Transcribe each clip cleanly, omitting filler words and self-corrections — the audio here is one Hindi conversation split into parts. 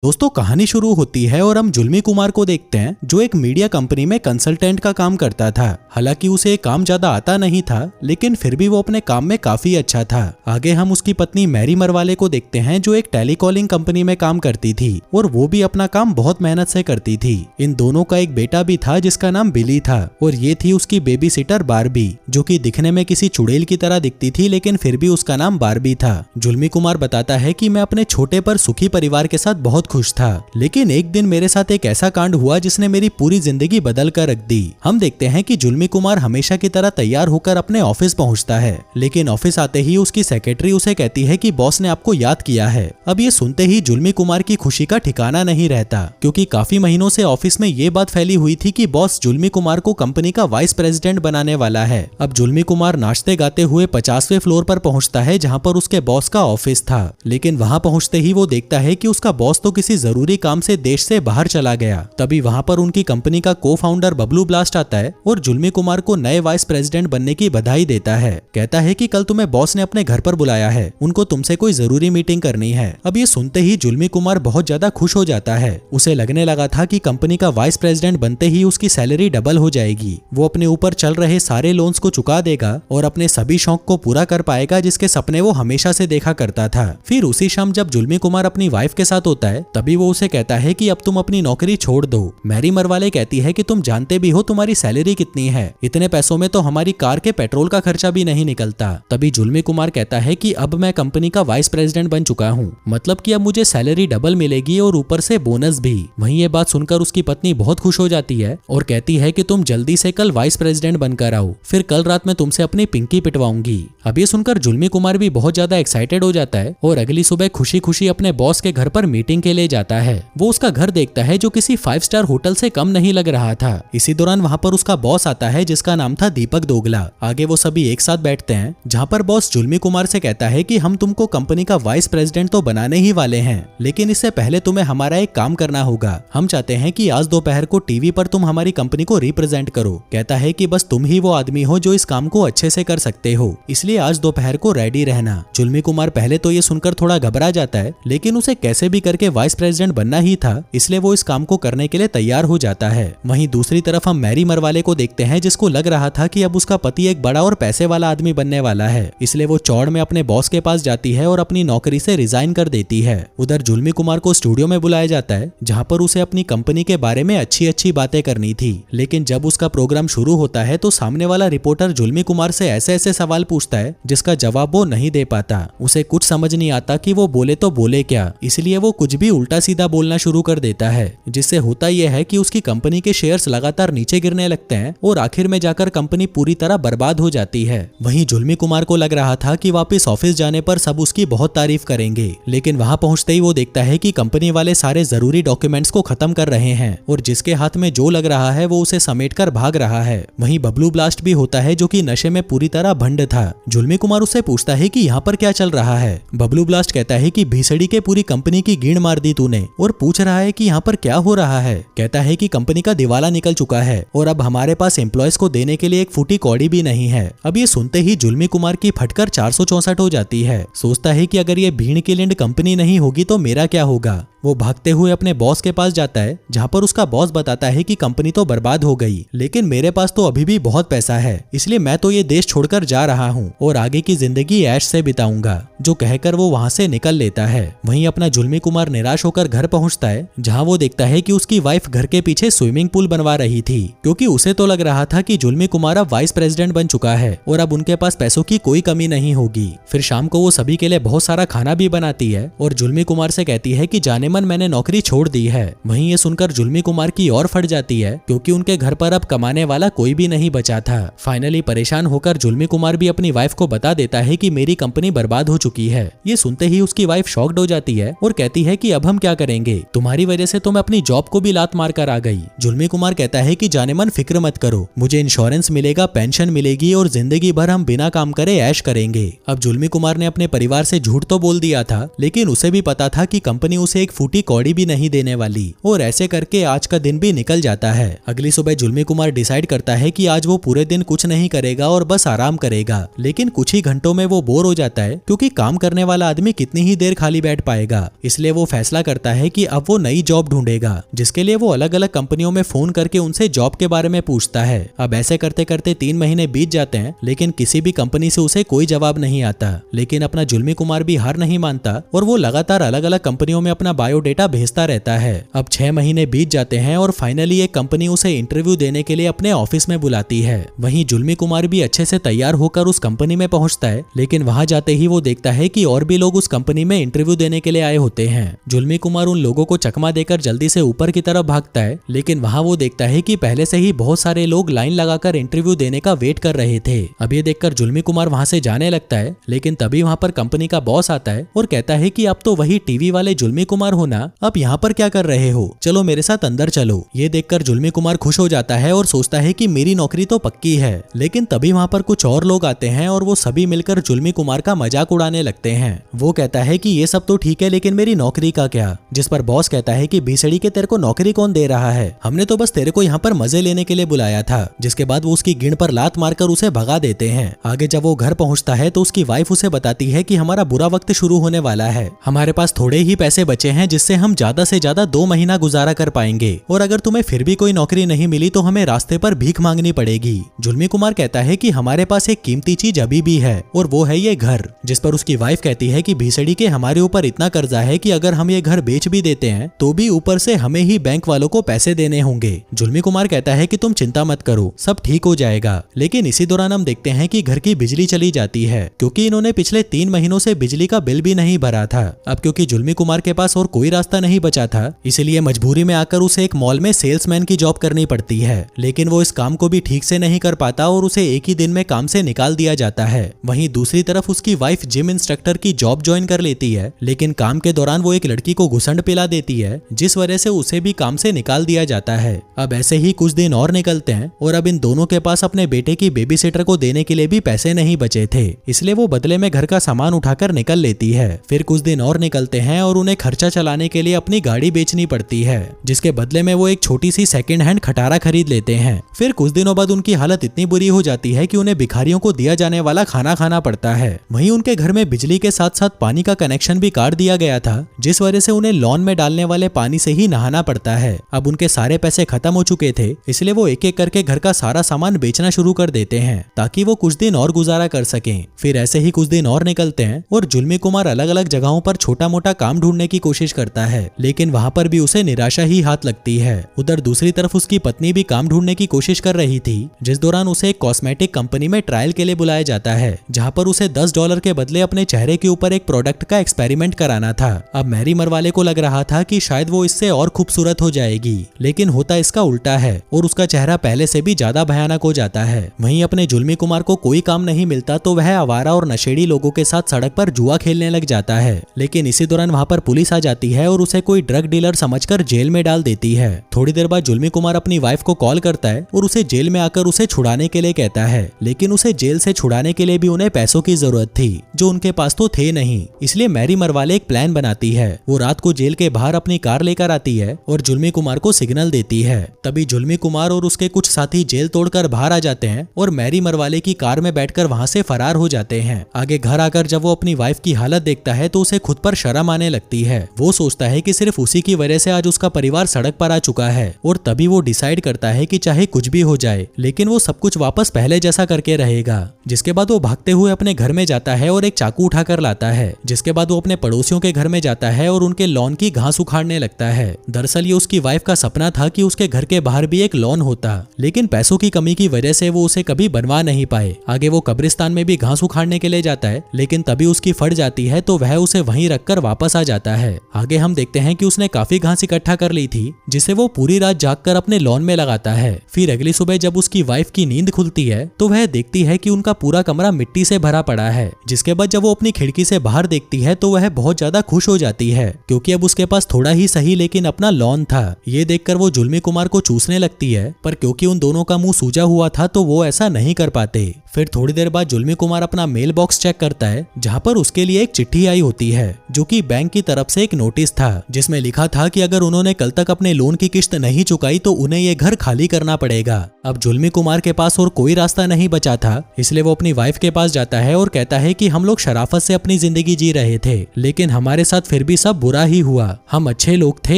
दोस्तों कहानी शुरू होती है और हम जुल्मी कुमार को देखते हैं जो एक मीडिया कंपनी में कंसल्टेंट का काम करता था। हालांकि उसे ये काम ज्यादा आता नहीं था, लेकिन फिर भी वो अपने काम में काफी अच्छा था। आगे हम उसकी पत्नी मैरी मरवाले को देखते हैं जो एक टेलीकॉलिंग कंपनी में काम करती थी और वो भी अपना काम बहुत मेहनत से करती थी। इन दोनों का एक बेटा भी था जिसका नाम बिली था और ये थी उसकी बेबी सिटर बारबी, जो कि दिखने में किसी चुड़ैल की तरह दिखती थी, लेकिन फिर भी उसका नाम बारबी था। जुल्मी कुमार बताता है कि मैं अपने छोटे पर सुखी परिवार के साथ बहुत खुश था, लेकिन एक दिन मेरे साथ एक ऐसा कांड हुआ जिसने मेरी पूरी जिंदगी बदल कर रख दी। हम देखते हैं कि जुल्मी कुमार हमेशा की तरह तैयार होकर अपने ऑफिस पहुंचता है, लेकिन ऑफिस आते ही उसकी सेक्रेटरी उसे कहती है कि बॉस ने आपको याद किया है। अब ये सुनते ही जुल्मी कुमार की खुशी का ठिकाना नहीं रहता, क्योंकि काफी महीनों से ऑफिस में ये बात फैली हुई थी कि बॉस जुल्मी कुमार को कंपनी का वाइस प्रेसिडेंट बनाने वाला है। अब जुल्मी कुमार नाचते गाते हुए 50वें फ्लोर पर पहुंचता है जहां पर उसके बॉस का ऑफिस था, लेकिन वहां पहुंचते ही वो देखता है कि उसका बॉस तो किसी जरूरी काम से देश से बाहर चला गया। तभी वहां पर उनकी कंपनी का को फाउंडर बबलू ब्लास्ट आता है और जुल्मी कुमार को नए वाइस प्रेसिडेंट बनने की बधाई देता है। कहता है कि कल तुम्हें बॉस ने अपने घर पर बुलाया है, उनको तुमसे कोई जरूरी मीटिंग करनी है। अब ये सुनते ही जुल्मी कुमार बहुत ज्यादा खुश हो जाता है। उसे लगने लगा था कि कंपनी का वाइस प्रेसिडेंट बनते ही उसकी सैलरी डबल हो जाएगी, वो अपने ऊपर चल रहे सारे लोन्स को चुका देगा और अपने सभी शौक को पूरा कर पाएगा जिसके सपने वो हमेशा से देखा करता था। फिर उसी शाम जब जुल्मी कुमार अपनी वाइफ के साथ होता है तभी वो उसे कहता है कि अब तुम अपनी नौकरी छोड़ दो। मैरी मरवाले कहती है कि तुम जानते भी हो तुम्हारी सैलरी कितनी है, इतने पैसों में तो हमारी कार के पेट्रोल का खर्चा भी नहीं निकलता। तभी जुल्मी कुमार कहता है कि अब मैं कंपनी का वाइस प्रेसिडेंट बन चुका हूँ, मतलब कि अब मुझे सैलरी डबल मिलेगी और ऊपर से बोनस भी। वहीं ये बात सुनकर उसकी पत्नी बहुत खुश हो जाती है और कहती है कि तुम जल्दी से कल वाइस प्रेसिडेंट बनकर आओ, फिर कल रात में तुमसे अपनी पिंकी पिटवाऊंगी। अब ये सुनकर जुल्मी कुमार भी बहुत ज्यादा एक्साइटेड हो जाता है और अगली सुबह खुशी खुशी अपने बॉस के घर पर मीटिंग के लिए जाता है। वो उसका घर देखता है जो किसी 5 स्टार होटल से कम नहीं लग रहा था। इसी दौरान वहां पर उसका बॉस आता है जिसका नाम था दीपक दोगला। आगे वो सभी एक साथ बैठते हैं जहां पर बॉस जुल्मी कुमार से कहता है कि हम तुमको कंपनी का वाइस प्रेसिडेंट तो बनाने ही वाले हैं, लेकिन इससे पहले तुम्हें हमारा एक काम करना होगा। हम चाहते हैं कि आज दोपहर को टीवी पर तुम हमारी कंपनी को रिप्रेजेंट करो। कहता है कि बस तुम ही वो आदमी हो जो इस काम को अच्छे से कर सकते हो, इसलिए आज दोपहर को रेडी रहना। जुल्मी कुमार पहले तो ये सुनकर थोड़ा घबरा जाता है, लेकिन उसे कैसे भी करके वाइस प्रेसिडेंट बनना ही था, इसलिए वो इस काम को करने के लिए तैयार हो जाता है। वहीं दूसरी तरफ हम मैरी मरवाले को देखते हैं जिसको लग रहा था कि अब उसका पति एक बड़ा और पैसे वाला आदमी बनने वाला है, इसलिए वो चौड़ में अपने बॉस के पास जाती है और अपनी नौकरी से रिजाइन कर देती है। उधर जुल्मी कुमार को स्टूडियो में बुलाया जाता है जहां पर उसे अपनी कंपनी के बारे में अच्छी अच्छी बातें करनी थी, लेकिन जब उसका प्रोग्राम शुरू होता है तो सामने वाला रिपोर्टर जुल्मी कुमार से ऐसे ऐसे सवाल पूछता है जिसका जवाब वो नहीं दे पाता। उसे कुछ समझ नहीं आता कि वो बोले तो बोले क्या, इसलिए वो कुछ भी उल्टा सीधा बोलना शुरू कर देता है, जिससे होता यह है कि उसकी कंपनी के शेयर्स लगातार नीचे गिरने लगते हैं और आखिर में जाकर कंपनी पूरी तरह बर्बाद हो जाती है। वहीं जुल्मी कुमार को लग रहा था कि वापस ऑफिस जाने पर सब उसकी बहुत तारीफ करेंगे, लेकिन वहां पहुंचते ही वो देखता है कि कंपनी वाले सारे जरूरी डॉक्यूमेंट्स को खत्म कर रहे हैं और जिसके हाथ में जो लग रहा है वो उसे समेटकर भाग रहा है। वहीं बबलू ब्लास्ट भी होता है जो कि नशे में पूरी तरह भंड था। जुल्मी कुमार उससे पूछता है कि यहाँ पर क्या चल रहा है। बबलू ब्लास्ट कहता है कि भीसड़ी के पूरी कंपनी की गीण मार दी तूने, और पूछ रहा है कि यहाँ पर क्या हो रहा है। कहता है कि कंपनी का दिवाला निकल चुका है और अब हमारे पास एम्प्लॉयज को देने के लिए एक फूटी कौड़ी भी नहीं है। अब ये सुनते ही जुल्मी कुमार की फटकर 464 हो जाती है। सोचता है कि अगर ये भीड़ की लिंड कंपनी नहीं होगी तो मेरा क्या होगा। वो भागते हुए अपने बॉस के पास जाता है जहां पर उसका बॉस बताता है कि कंपनी तो बर्बाद हो गई, लेकिन मेरे पास तो अभी भी बहुत पैसा है, इसलिए मैं तो ये देश छोड़कर जा रहा हूँ और आगे की जिंदगी ऐश से बिताऊंगा। जो कहकर वो वहां से निकल लेता है। वहीं अपना जुल्मी कुमार निराश होकर घर पहुंचता है जहां वो देखता है कि उसकी वाइफ घर के पीछे स्विमिंग पूल बनवा रही थी, क्योंकि उसे तो लग रहा था कि जुल्मी कुमार अब वाइस प्रेसिडेंट बन चुका है और अब उनके पास पैसों की कोई कमी नहीं होगी। फिर शाम को वो सभी के लिए बहुत सारा खाना भी बनाती है और जुल्मी कुमार से कहती है कि जाने मन मैंने नौकरी छोड़ दी है। वहीं ये सुनकर जुल्मी कुमार की और फट जाती है, क्योंकि उनके घर पर अब कमाने वाला कोई भी नहीं बचा था। फाइनली परेशान होकर जुल्मी कुमार भी अपनी वाइफ को बता देता है कि मेरी कंपनी बर्बाद हो चुकी है। ये सुनते ही उसकी वाइफ शॉक्ड हो जाती है और कहती है कि अब हम क्या करेंगे, तुम्हारी वजह से तो मैं अपनी जॉब को भी लात मार कर आ गई। जुल्मी कुमार कहता है कि जाने मन फिक्र मत करो, मुझे इंश्योरेंस मिलेगा, पेंशन मिलेगी और जिंदगी भर हम बिना काम करे ऐश करेंगे। अब जुल्मी कुमार ने अपने परिवार से झूठ तो बोल दिया था, लेकिन उसे भी पता था कि कंपनी उसे एक फूटी कौड़ी भी नहीं देने वाली। और ऐसे करके आज का दिन भी निकल जाता है। अगली सुबह जुल्मी कुमार डिसाइड करता है कि आज वो पूरे दिन कुछ नहीं करेगा और बस आराम करेगा, लेकिन कुछ ही घंटों में वो बोर हो जाता है क्योंकि काम करने वाला आदमी कितनी ही देर खाली बैठ पाएगा। इसलिए वो फैसला करता है कि अब वो नई जॉब ढूंढेगा, जिसके लिए वो अलग अलग कंपनियों में फोन करके उनसे जॉब के बारे में पूछता है। अब ऐसे करते करते 3 महीने बीत जाते हैं, लेकिन किसी भी कंपनी से उसे कोई जवाब नहीं आता। लेकिन अपना जुल्मी कुमार भी हार नहीं मानता और वो लगातार अलग अलग कंपनियों में अपना बायोडेटा भेजता रहता है। अब 6 महीने बीत जाते हैं और फाइनली एक कंपनी उसे इंटरव्यू देने के लिए अपने ऑफिस में बुलाती है। वहीं जुल्मी कुमार भी अच्छे से तैयार होकर उस कंपनी में पहुंचता है, लेकिन वहां जाते ही वो देखता है कि और भी लोग उस कंपनी में इंटरव्यू देने के लिए आए होते हैं। जुल्मी कुमार उन लोगों को चकमा देकर जल्दी से ऊपर की तरफ भागता है, लेकिन वहां वो देखता है कि पहले से ही बहुत सारे लोग लाइन लगाकर इंटरव्यू देने का वेट कर रहे थे। अब ये देखकर जुल्मी कुमार वहां से जाने लगता है, लेकिन तभी वहां पर कंपनी का बॉस आता है और कहता है कि आप तो वही टीवी वाले जुल्मी कुमार हो ना, आप यहाँ पर क्या कर रहे हो, चलो मेरे साथ अंदर चलो। ये देखकर जुल्मी कुमार खुश हो जाता है और सोचता है कि मेरी नौकरी तो पक्की है। लेकिन तभी वहां पर कुछ और लोग आते हैं और वो सभी मिलकर जुल्मी कुमार का मजाक उड़ाने लगते हैं। वो कहता है कि ये सब तो ठीक है, लेकिन मेरी नौकरी का क्या। जिस पर बॉस कहता है कि भीसड़ी के तेरे को नौकरी कौन दे रहा है, हमने तो बस तेरे को यहाँ पर मजे लेने के लिए बुलाया था। जिसके बाद वो उसकी गिण पर लात मारकर उसे भगा देते हैं। आगे जब वो घर पहुंचता है तो उसकी वाइफ उसे बताती है कि हमारा बुरा वक्त शुरू होने वाला है, हमारे पास थोड़े ही पैसे बचे हैं जिससे हम ज्यादा से ज्यादा 2 महीना गुजारा कर पाएंगे, और अगर तुम्हें फिर भी कोई नौकरी नहीं मिली तो हमें रास्ते पर भीख मांगनी पड़ेगी। जुल्मी कुमार कहता है कि हमारे पास एक कीमती चीज अभी भी है और वो है ये घर। जिस पर उसकी वाइफ कहती है कि भीसड़ी के हमारे ऊपर इतना कर्जा है कि अगर हम ये घर बेच भी देते हैं तो भी ऊपर से हमें ही बैंक वालों को पैसे देने होंगे। जुल्मी कुमार कहता है कि तुम चिंता मत करो, सब ठीक हो जाएगा। लेकिन इसी दौरान हम देखते हैं कि घर की बिजली चली जाती है, क्योंकि इन्होंने पिछले 3 महीनों से बिजली का बिल भी नहीं भरा था। अब क्योंकि जुल्मी कुमार के पास और कोई रास्ता नहीं बचा था, इसलिए मजबूरी में आकर उसे एक मॉल में सेल्समैन की जॉब करनी पड़ती है। लेकिन वो इस काम को भी ठीक से नहीं कर पाता और उसे एक ही दिन में काम से निकाल दिया जाता है। वहीं दूसरी तरफ उसकी वाइफ जिम इंस्ट्रक्टर की जॉब ज्वाइन कर लेती है, लेकिन काम के दौरान वो एक लड़की को घुसंड पिला देती है, जिस वजह से उसे भी काम से निकाल दिया जाता है। अब ऐसे ही कुछ दिन और निकलते हैं और अब इन दोनों के पास अपने बेटे की बेबी सिटर को देने के लिए भी पैसे नहीं बचे थे, इसलिए वो बदले में घर का सामान उठाकर निकल लेती है। फिर कुछ दिन और निकलते हैं और उन्हें खर्चा चलाने के लिए अपनी गाड़ी बेचनी पड़ती है, जिसके बदले में वो एक छोटी सी सेकंड हैंड खटारा खरीद लेते हैं। फिर कुछ दिनों बाद उनकी हालत इतनी बुरी हो जाती है कि उन्हें भिखारियों को दिया जाने वाला खाना खाना पड़ता है। वहीं उनके घर में बिजली के साथ साथ पानी का कनेक्शन भी काट दिया गया था, जिस वजह से उन्हें लॉन में डालने वाले पानी से ही नहाना पड़ता है। अब उनके सारे पैसे खत्म हो चुके थे, इसलिए वो एक एक करके घर का सारा सामान बेचना शुरू कर देते हैं ताकि वो कुछ दिन और गुजारा कर सकें। फिर ऐसे ही कुछ दिन और निकलते हैं और जुल्मी कुमार अलग अलग जगहों पर छोटा मोटा काम ढूंढने की कोशिश करता है, लेकिन वहां पर भी उसे निराशा ही हाथ लगती है। उधर दूसरी तरफ उसकी पत्नी भी काम ढूंढने की कोशिश कर रही थी, जिस दौरान उसे एक कॉस्मेटिक कंपनी में ट्रायल के लिए बुलाया जाता है, जहां पर उसे $10 के बदले अपने चेहरे के ऊपर एक प्रोडक्ट का एक्सपेरिमेंट कराना था। अब मैरी मरवाले को लग रहा था कि शायद वो इससे और खूबसूरत हो जाएगी, लेकिन होता इसका उल्टा है और उसका चेहरा पहले से भी ज्यादा भयानक हो जाता है। वहीं अपने जुल्मी कुमार को कोई काम नहीं मिलता तो वह आवारा और नशेड़ी लोगों के साथ सड़क पर जुआ खेलने लग जाता है, लेकिन इसी दौरान वहां पर पुलिस आ जाती है और उसे कोई ड्रग डीलर समझकर जेल में डाल देती है। थोड़ी देर बाद जुल्मी कुमार अपनी वाइफ को कॉल करता है और उसे जेल में आकर उसे छुड़ाने के लिए कहता है, लेकिन उसे जेल से छुड़ाने के लिए भी उन्हें पैसों की जरूरत थी, जो उनके पास तो थे नहीं। इसलिए मैरी मरवाले एक प्लान बनाती है। वो रात को जेल के बाहर अपनी कार लेकर आती है और जुल्मी कुमार को सिग्नल देती है। तभी जुल्मी कुमार और उसके कुछ साथी जेल तोड़कर बाहर आ जाते हैं और मैरी मरवाले की कार में बैठकर वहां से फरार हो जाते हैं। आगे घर आकर जब वो अपनी वाइफ की हालत देखता है तो उसे खुद पर शर्म आने लगती है। वो सोचता है कि सिर्फ उसी की वजह से आज उसका परिवार सड़क पर आ चुका है, और तभी वो डिसाइड करता है कि चाहे कुछ भी हो जाए, लेकिन वो सब कुछ वापस पहले जैसा करके रहेगा। जिसके बाद वो भागते हुए अपने घर में जाता है और एक चाकू उठाकर लाता है। जिसके बाद वो अपने पड़ोसियों के घर में जाता है और उनके लॉन की घास उखाड़ने लगता है। दरअसल ये उसकी वाइफ का सपना था कि उसके घर के बाहर भी एक लॉन होता, लेकिन पैसों की कमी की वजह से वो उसे कभी बनवा नहीं पाए। आगे वो कब्रिस्तान में भी घास उखाड़ने के लिए जाता है, लेकिन तभी उसकी फट जाती है तो वह उसे वहीं रखकर वापस आ जाता है। आगे हम देखते हैं कि उसने काफी घास इकट्ठा कर ली थी, जिसे वो पूरी रात जागकर अपने लॉन में लगाता है। फिर अगली सुबह जब उसकी वाइफ की नींद खुलती है तो वह देखती है कि उनका पूरा कमरा मिट्टी से भरा पड़ा है। जिसके बाद जब वो अपनी खिड़की से बाहर देखती है तो वह बहुत ज्यादा खुश हो जाती है, क्योंकि अब उसके पास थोड़ा ही सही लेकिन अपना लॉन था। ये देखकर वो जुल्मी कुमार को चूसने लगती है, पर क्योंकि उन दोनों का मुंह सूजा हुआ था तो वो ऐसा नहीं कर पाते। फिर थोड़ी देर बाद जुल्मी कुमार अपना मेल बॉक्स चेक करता है, जहाँ पर उसके लिए एक चिट्ठी आई होती है जो कि बैंक की तरफ से एक नोटिस था, जिसमें लिखा था कि अगर उन्होंने कल तक अपने लोन की किस्त नहीं चुकाई तो उन्हें ये घर खाली करना पड़ेगा। अब जुल्मी कुमार के पास और कोई रास्ता नहीं बचा था, इसलिए वो अपनी वाइफ के पास जाता है और कहता है कि हम लोग शराफत से अपनी जिंदगी जी रहे थे, लेकिन हमारे साथ फिर भी सब बुरा ही हुआ। हम अच्छे लोग थे,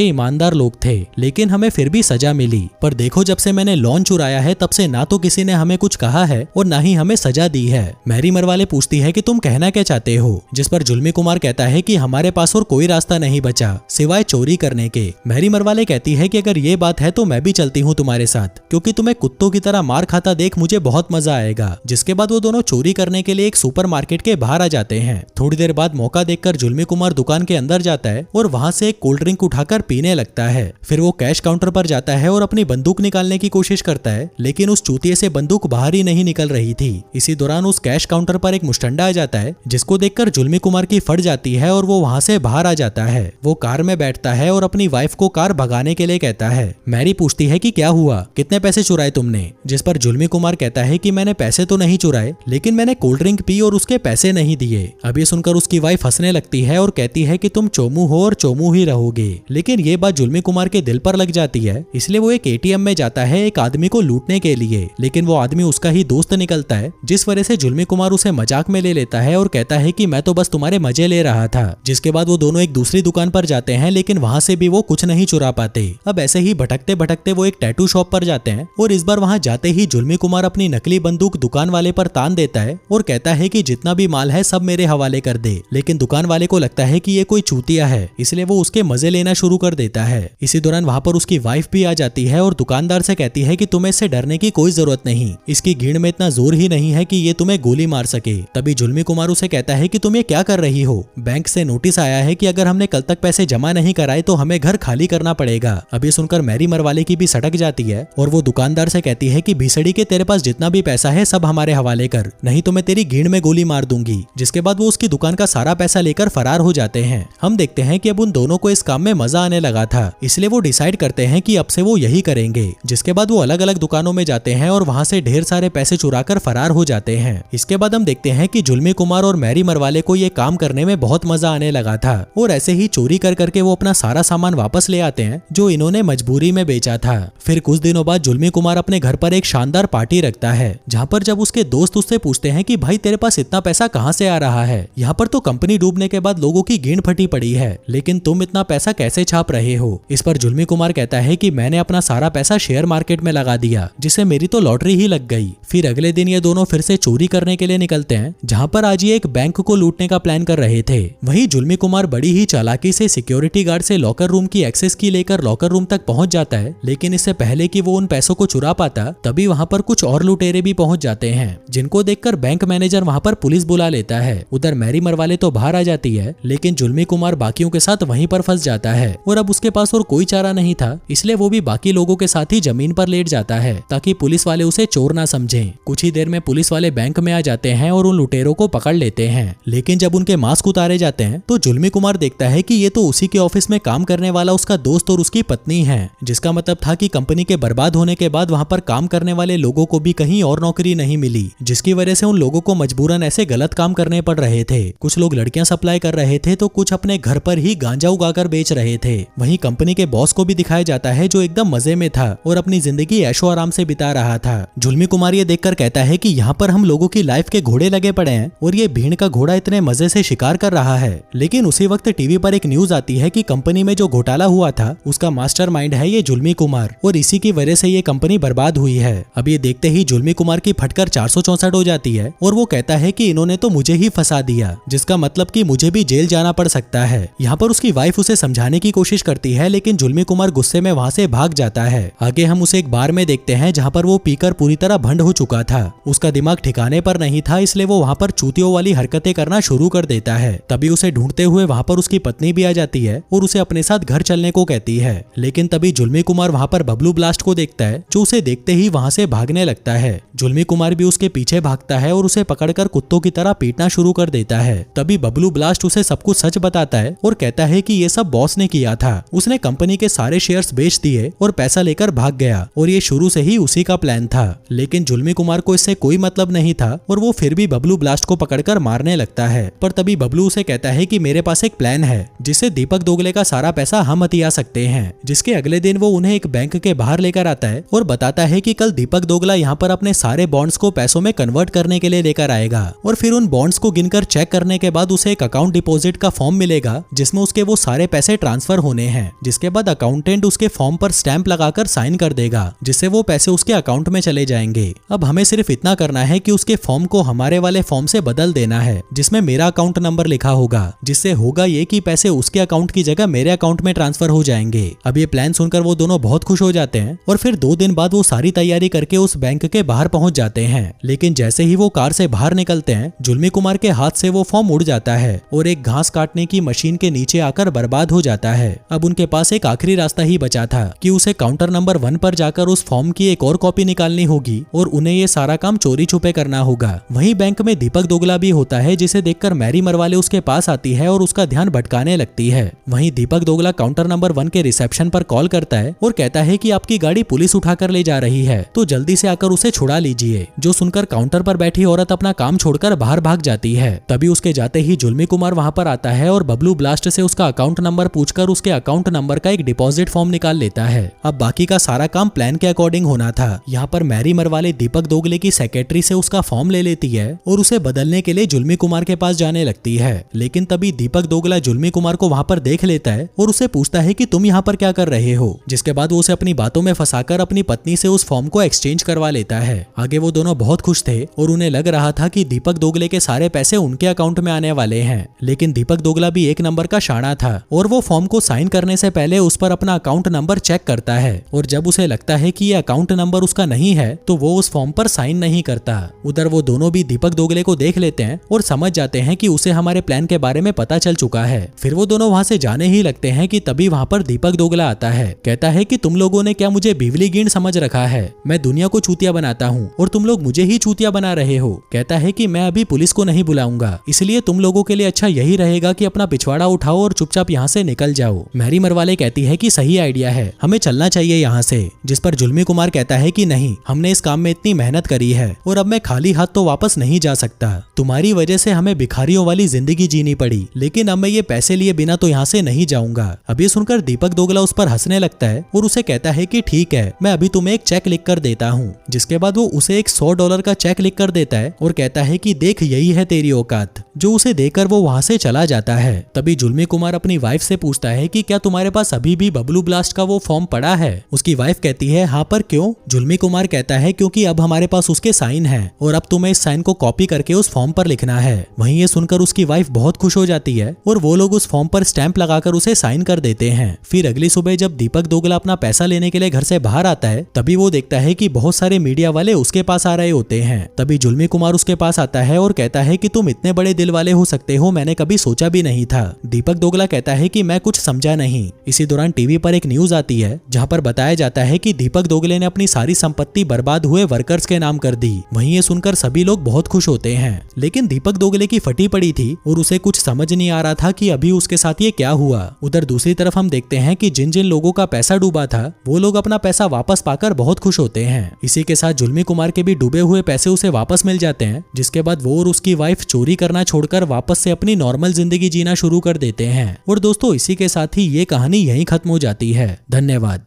ईमानदार लोग थे, लेकिन हमें फिर भी सजा मिली। पर देखो, जब से मैंने लोन चुराया है तब से ना तो किसी ने हमें कुछ कहा है और ना ही हमें सजा दी है। मैरी मरवाले पूछती है कि तुम कहना क्या चाहते हो, जिस पर जुल्मी कुमार कहता है कि हमारे पास और कोई रास्ता नहीं बचा सिवाय चोरी करने के। मैरी मरवाले कहती है कि अगर ये बात है तो मैं भी चलती हूँ तुम्हारे साथ, क्योंकि तुम्हें कुत्तों की तरह मार खाता देख मुझे बहुत मजा आएगा। जिसके बाद वो दोनों चोरी करने के लिए एक सुपरमार्केट के बाहर आ जाते हैं। थोड़ी देर बाद मौका देखकर जुल्मी कुमार दुकान के अंदर जाता है और वहां से एक कोल्ड ड्रिंक उठाकर पीने लगता है। फिर वो कैश काउंटर पर जाता है और अपनी बंदूक निकालने की कोशिश करता है, लेकिन उस चूतिए से बंदूक बाहर ही नहीं निकल रही थी। इसी दौरान उस कैश काउंटर पर एक मुस्टंडा आ जाता है, जिसको देखकर जुल्मी कुमार की फट जाती है और वो वहां से बाहर आ जाता है। वो कार में बैठता है और अपनी वाइफ को कार भगाने के लिए कहता है। मैरी पूछती है कि क्या हुआ, कितने पैसे चुराए तुमने, जिस पर जुल्मी कुमार कहता है कि मैंने पैसे तो नहीं चुराए, लेकिन मैंने कोल्ड ड्रिंक पी और उसके पैसे नहीं दिए। अब ये सुनकर उसकी वाइफ हंसने लगती है और कहती है कि तुम चोमू हो और चोमू ही रहोगे। लेकिन ये बात जुल्मी कुमार के दिल पर लग जाती है, इसलिए वो एक एटीएम में जाता है एक आदमी को लूटने के लिए, लेकिन वो आदमी उसका ही दोस्त निकलता है, जिस वजह से जुल्मी कुमार उसे मजाक में ले लेता है और कहता है कि मैं तो बस तुम्हारे मजे ले रहा था। जिसके बाद वो दोनों एक दूसरी दुकान पर जाते हैं, लेकिन वहां से भी वो कुछ नहीं चुरा पाते। अब ऐसे ही भटकते भटकते वो एक टैटू शॉप पर जाते हैं और इस बार वहां जाते ही जुल्मी कुमार अपनी नकली बंदूक दुकान वाले पर तान देता है और कहता है कि जितना भी माल है सब मेरे हवाले कर दे। लेकिन दुकान वाले को लगता है कि ये कोई चूतिया है, इसलिए वो उसके मजे लेना शुरू कर देता है। इसी दौरान वहां पर उसकी वाइफ भी आ जाती है और दुकानदार से कहती है कि तुम्हें इससे डरने की कोई जरूरत नहीं, इसकी गीड़ में इतना जोर ही नहीं है कि ये तुम्हें गोली मार सके। तभी जुल्मी कुमार उसे कहता है कि तुम ये क्या कर रही हो, बैंक से नोटिस आया है कि अगर हमने कल तक पैसे जमा नहीं कराए तो हमें घर खाली करना पड़ेगा। अब ये सुनकर मैरी मरवाले की भी सटक जाती है और वो दुकानदार से कहती है कि भीसड़ी के तेरे पास जितना भी पैसा है सब हमारे हवाले कर, नहीं तो मैं तेरी गीड़ में गोली मार दूंगी। जिसके बाद वो उसकी दुकान का सारा पैसा लेकर फरार हो जाते हैं। हम देखते हैं कि अब उन दोनों को इस काम में मजा आने लगा था, इसलिए वो डिसाइड करते हैं कि अब से वो यही करेंगे। जिसके बाद वो अलग अलग दुकानों में जाते हैं और वहां से ढेर सारे पैसे चुराकर फरार हो जाते हैं। इसके बाद हम देखते हैं कि जुल्मी कुमार और मैरी मरवाले को ये काम करने में बहुत मजा आने लगा था और ऐसे ही चोरी कर करके वो अपना सारा सामान वापस ले आते हैं जो इन्होंने मजबूरी में बेचा था। फिर कुछ दिनों बाद जुल्मी कुमार अपने घर पर एक शानदार पार्टी रखता है, जहाँ पर जब उसके दोस्त उससे पूछते हैं कि भाई तेरे पास इतना पैसा कहाँ से आ रहा है, यहाँ पर तो कंपनी डूबने के बाद लोगों की गींड फटी पड़ी है, लेकिन तुम इतना पैसा कैसे छाप रहे हो। इस पर जुल्मी कुमार कहता है कि मैंने अपना सारा पैसा शेयर मार्केट में लगा दिया, जिससे मेरी तो लॉटरी ही लग गई। फिर अगले दिन ये दोनों फिर से चोरी करने के लिए निकलते हैं, जहाँ पर आज ये एक बैंक को लूटने का प्लान कर रहे थे। वहीं जुल्मी कुमार बड़ी ही चालाकी से सिक्योरिटी गार्ड से लॉकर रूम की एक्सेस की लेकर लॉकर रूम तक पहुंच जाता है, लेकिन इससे पहले कि वो उन पैसों को चुरा पाता तभी वहां पर कुछ और लुटेरे भी पहुंच जाते हैं, जिनको देखकर बैंक मैनेजर वहां पर पुलिस बुला लेता है। उधर मैरी मरवाले तो बाहर आ जाती है, लेकिन जुल्मी कुमार बाकियों के साथ वहीं पर फंस जाता है और अब उसके पास और कोई चारा नहीं था, इसलिए वो भी बाकी लोगों के साथ ही जमीन पर लेट जाता है ताकि पुलिस वाले उसे चोर ना समझें। कुछ ही देर में पुलिस वाले बैंक में आ जाते हैं और उन लुटेरों को पकड़ लेते हैं, लेकिन जब उनके मास्क उतारे जाते हैं तो जुल्मी कुमार देखता है कि ये तो उसी के ऑफिस में काम करने वाला उसका दोस्त और उसकी पत्नी है, जिसका मतलब था कि कंपनी के बर्बाद होने के बाद वहां पर काम करने वाले लोगों को भी कहीं और नौकरी नहीं मिली, जिसकी वजह से उन लोगों को मजबूरन ऐसे गलत काम करने पड़ रहे थे। कुछ लोग लड़कियां सप्लाई कर रहे थे तो कुछ अपने घर पर ही गांजा उगाकर बेच रहे थे। वहीं कंपनी के बॉस को भी दिखाया जाता है जो एकदम मजे में था और अपनी जिंदगी ऐशो आराम से बिता रहा था। जुल्मी कुमार ये देखकर कहता है कि यहाँ पर हम लोगों की लाइफ के घोड़े लगे पड़े हैं और ये भीड़ का घोड़ा इतने मजे से शिकार कर रहा है। लेकिन उसी वक्त टीवी पर एक न्यूज आती है कि कंपनी में जो घोटाला हुआ था उसका मास्टरमाइंड है ये जुल्मी कुमार और इसी की वजह से ये कंपनी बर्बाद हुई है। अब ये देखते ही जुल्मी कुमार की फटकर 464 हो जाती है और वो कहता है कि इन्होंने तो मुझे ही फंसा दिया, जिसका मतलब कि मुझे भी जेल जाना पड़ सकता है। यहाँ पर उसकी वाइफ उसे समझाने की कोशिश करती है, लेकिन जुल्मी कुमार गुस्से में वहाँ से भाग जाता है। आगे हम उसे एक बार में देखते हैं जहाँ पर वो पीकर पूरी तरह भंड हो चुका था। उसका दिमाग ठिकाने पर नहीं था, इसलिए वो वहाँ पर चूतियों वाली हरकतें करना शुरू कर देता है। तभी उसे ढूंढते हुए वहाँ पर उसकी पत्नी भी आ जाती है और उसे अपने साथ घर चलने को कहती है। लेकिन तभी जुल्मी कुमार वहाँ पर बबलू ब्लास्ट को देखता है जो उसे देखते ही वहाँ से भागने लगता है। जुल्मी कुमार भी उसके पीछे भागता है और उसे पकड़कर कुत्तों की तरह पीटना शुरू कर देता है। तभी बबलू ब्लास्ट उसे सब कुछ सच बताता है और कहता है कि ये सब बॉस ने किया था, उसने कंपनी के सारे शेयर्स बेच दिए और पैसा लेकर भाग गया और ये शुरू से ही उसी का प्लान था। लेकिन जुल्मी कुमार को इससे कोई मतलब नहीं था और वो फिर भी बबलू ब्लास्ट को पकड़कर मारने लगता है। पर तभी बबलू उसे कहता है कि मेरे पास एक प्लान है जिससे दीपक दोगले का सारा पैसा हम हथिया सकते हैं। जिसके अगले दिन वो उन्हें एक बैंक के बाहर लेकर आता है और बताता है कि कल दीपक दोगला यहाँ पर अपने सारे बॉन्ड्स को पैसों में कन्वर्ट करने के लिए लेकर आएगा और फिर उन बॉन्ड्स को गिनकर चेक करने के बाद उसे एक अकाउंट डिपॉजिट का फॉर्म मिलेगा जिसमें उसके वो सारे पैसे ट्रांसफर होने हैं। जिसके बाद अकाउंटेंट उसके फॉर्म पर स्टैंप लगाकर साइन कर देगा जिससे वो पैसे उसके अकाउंट में चले जाएंगे। अब हमें सिर्फ इतना करना है कि उसके फॉर्म को हमारे वाले फॉर्म से बदल देना है जिसमें मेरा अकाउंट नंबर लिखा होगा, जिससे होगा ये कि पैसे उसके अकाउंट की जगह मेरे अकाउंट में ट्रांसफर हो जाएंगे। अब ये प्लान सुनकर वो दोनों बहुत खुश हो जाते हैं और फिर 2 दिन बाद वो सारी तैयारी करके उस बैंक के बाहर पहुंच जाते हैं। लेकिन जैसे ही वो कार से बाहर निकलते हैं जुल्मी कुमार के हाथ से वो फॉर्म उड़ जाता है और एक घास काटने की मशीन के नीचे आकर बर्बाद हो जाता है। अब उनके पास एक आखिरी रास्ता ही बचा था कि उसे काउंटर नंबर 1 पर जाकर उस फॉर्म की एक और कॉपी निकालनी होगी और उन्हें ये सारा काम चोरी छुपे करना होगा। वहीं बैंक में दीपक दोगला भी होता है जिसे देखकर मैरी मरवाले उसके पास आती है और उसका ध्यान भटकाने लगती है। वहीं दीपक दोगला काउंटर नंबर 1 के रिसेप्शन पर कॉल करता है और कहता है कि आपकी गाड़ी पुलिस उठाकर ले जा रही है तो जल्दी से आकर उसे छुड़ा लीजिए। जो सुनकर काउंटर पर बैठी औरत अपना काम छोड़कर बाहर भाग जाती है। तभी उसके जाते ही जुल्मी कुमार वहां पर आता है और बबलू ब्लास्ट से उसका अकाउंट नंबर पूछकर उसके अकाउंट नंबर का एक डिपॉजिट फॉर्म निकाल लेता है। अब बाकी का सारा काम प्लान के अकॉर्डिंग होना था। यहाँ पर मैरी मरवाले दीपक दोगले की सेक्रेटरी से उसका फॉर्म ले लेती है और उसे बदलने के लिए जुल्मी कुमार के पास जाने लगती है। लेकिन तभी दीपक दोगला जुल्मी कुमार को वहां पर देख लेता है और उसे पूछता है कि तुम यहाँ पर क्या कर रहे हो। जिसके बाद वो उसे अपनी बातों में फंसाकर अपनी पत्नी से उस फॉर्म को एक्सचेंज करवा लेता है। आगे वो दोनों बहुत खुश थे और उन्हें लग रहा था कि दीपक दोगले के सारे पैसे उनके अकाउंट में आने वाले हैं। लेकिन दीपक दोगला भी एक नंबर का शाना था और वो फॉर्म को साइन करने से पहले उस पर अपना अकाउंट नंबर चेक करता है और जब उसे लगता है कि ये अकाउंट नंबर उसका नहीं है तो वो उस फॉर्म पर साइन नहीं करता। उधर वो दोनों भी दीपक दोगले को देख लेते हैं और समझ जाते हैं कि उसे हमारे प्लान के बारे में पता चल चुका है। फिर वो दोनों वहां से जाने ही लगते हैं कि तभी वहां पर दीपक दोगला आता है। कहता है कि तुम लोगों ने क्या मुझे बिजली गिंड समझ रखा है? मैं दुनिया को चूतिया बनाता हूँ और तुम लोग मुझे ही चूतिया बना रहे हो। कहता है कि मैं अभी पुलिस को नहीं बुलाऊंगा, इसलिए तुम लोगों के लिए अच्छा यही रहेगा कि अपना पिछवाड़ा उठाओ और चुपचाप यहाँ से निकल जाओ। मैरी मरवाले कहती है कि सही आइडिया है, हमें चलना चाहिए यहाँ से। जिस पर जुल्मी कुमार कहता है कि नहीं, हमने इस काम में इतनी मेहनत करी है और अब मैं खाली हाथ तो वापस नहीं जा सकता। तुम्हारी वजह से हमें भिखारियों वाली जिंदगी जीनी पड़ी, लेकिन अब मैं ये पैसे लिए बिना तो यहाँ से नहीं जाऊंगा। अब ये सुनकर दीपक दोगला उस पर हंसने लगता है और उसे कहता है कि ठीक है, मैं अभी तुम्हें एक चेक लिख कर देता हूँ। जिसके बाद वो उसे एक $100 का चेक लिख कर देता है और कहता है कि देख, यही है तेरी औकात। जो उसे देकर वो वहां से चला जाता है। तभी जुल्मी कुमार अपनी वाइफ से पूछता है कि क्या तुम्हारे पास अभी भी बबलू ब्लास्ट का वो फॉर्म पड़ा है? उसकी वाइफ कहती है हाँ, पर क्यों? जुल्मी कुमार कहता है क्योंकि अब हमारे पास उसके साइन है और अब तुम्हें इस साइन को कॉपी करके उस फॉर्म पर लिखना है। वहीं ये सुनकर उसकी वाइफ बहुत खुश हो जाती है और वो लोग उस फॉर्म पर स्टैंप लगाकर उसे साइन कर देते हैं। फिर अगली सुबह जब दीपक दोगला अपना पैसा लेने के लिए घर से बाहर आता है तभी वो देखता है कि बहुत सारे मीडिया वाले उसके पास आ रहे होते हैं। तभी जुल्मी कुमार उसके पास आता है और कहता है कि तुम इतने बड़े दिल वाले हो सकते हो, मैंने कभी सोचा भी नहीं था। दीपक दोगला कहता है कि मैं कुछ समझा नहीं। इसी दौरान टीवी पर एक न्यूज आती है जहां पर बताया जाता है कि दीपक दोगले ने अपनी सारी संपत्ति बर्बाद हुए वर्कर्स के नाम कर दी। वहीं ये सुनकर सभी लोग बहुत खुश होते हैं। लेकिन दीपक दोगले की फटी पड़ी थी और उसे कुछ समझ नहीं आ रहा था कि अभी उसके साथ ये क्या हुआ। उधर दूसरी तरफ हम देखते हैं कि जिन जिन लोगों का पैसा डूबा था वो लोग अपना पैसा वापस पाकर बहुत खुश होते हैं। इसी के साथ जुल्मी कुमार के भी डूबे हुए पैसे उसे वापस मिल जाते हैं। जिसके बाद वो और उसकी वाइफ चोरी करना छोड़कर वापस से अपनी नॉर्मल जिंदगी जीना शुरू कर देते हैं। और दोस्तों, इसी के साथ ही ये कहानी यहीं खत्म हो जाती है। धन्यवाद।